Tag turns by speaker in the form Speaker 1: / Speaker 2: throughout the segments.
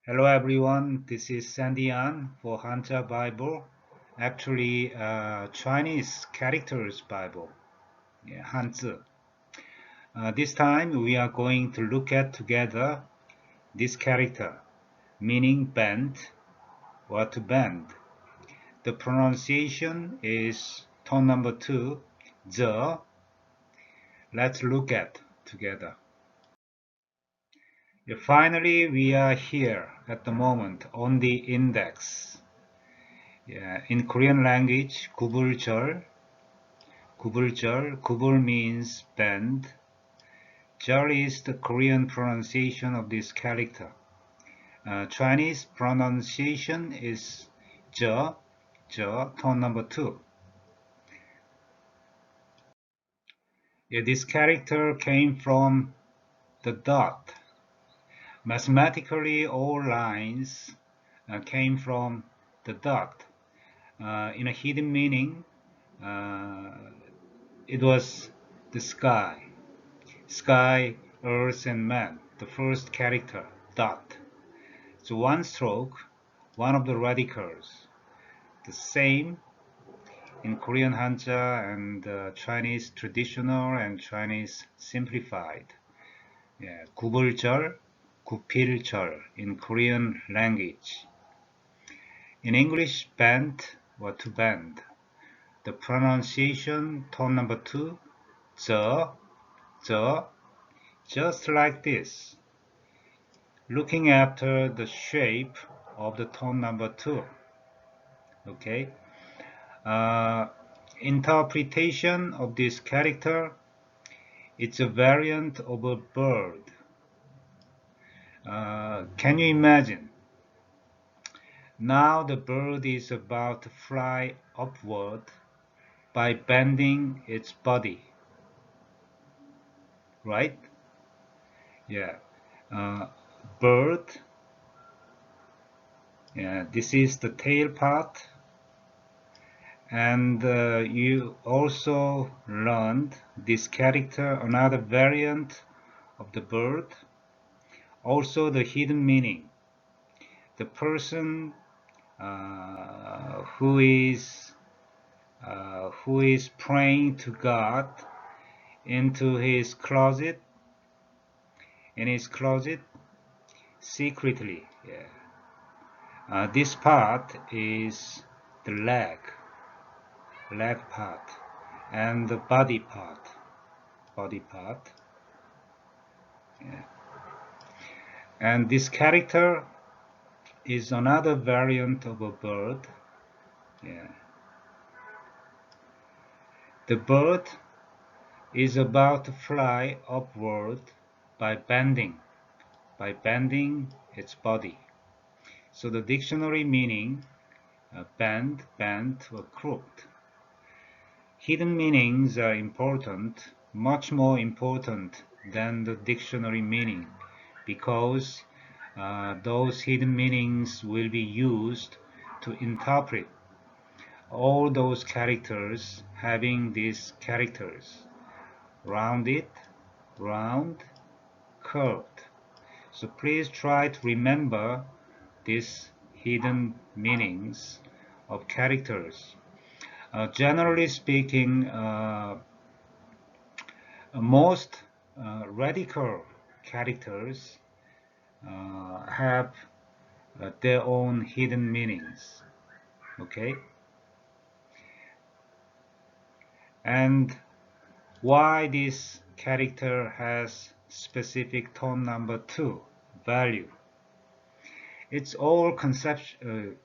Speaker 1: Hello everyone, this is Sandian for Hanja Bible. Actually, Chinese characters Bible, Hanzi. This time we are going to look at together this character, meaning bend or to bend. The pronunciation is tone number 2, the. Let's look at together. Finally, we are here at the moment on the index. In Korean language, 구불절, 구불 means bend. 절 is the Korean pronunciation of this character. Chinese pronunciation is 저, tone number 2. This character came from the dot. Mathematically, all lines came from the dot. In a hidden meaning, it was the sky, earth and man, the first character, dot. So one stroke, one of the radicals. The same in Korean Hanja and Chinese traditional and Chinese simplified. 구불절, 구필절 in Korean language. In English, bend or to bend. The pronunciation tone number 2, 저, just like this. Looking after the shape of the tone number 2. Okay. Interpretation of this character, it's a variant of a bird. Can you imagine? Now the bird is about to fly upward by bending its body, right? Bird. This is the tail part, and you also learned this character, another variant of the bird. Also the hidden meaning. The person who is praying to God into his closet, secretly. This part is the leg part, and the body part. And this character is another variant of a bird. The bird is about to fly upward by bending its body. So the dictionary meaning, bend, or crooked. Hidden meanings are important, much more important than the dictionary meaning, because those hidden meanings will be used to interpret all those characters having these characters. Rounded, round, curved. So please try to remember these hidden meanings of characters. Generally speaking, most radical characters have their own hidden meanings. Okay? And why this character has specific tone number 2 value? It's all conceptual.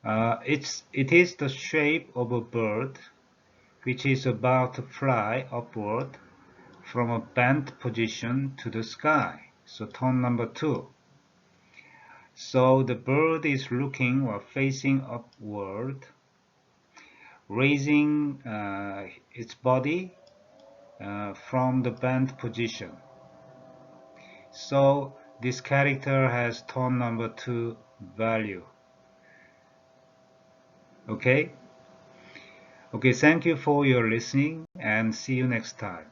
Speaker 1: It is the shape of a bird which is about to fly upward from a bent position to the sky. So tone number 2. So the bird is looking or facing upward, raising its body from the bent position. So this character has tone number 2 value. Okay, thank you for your listening and see you next time.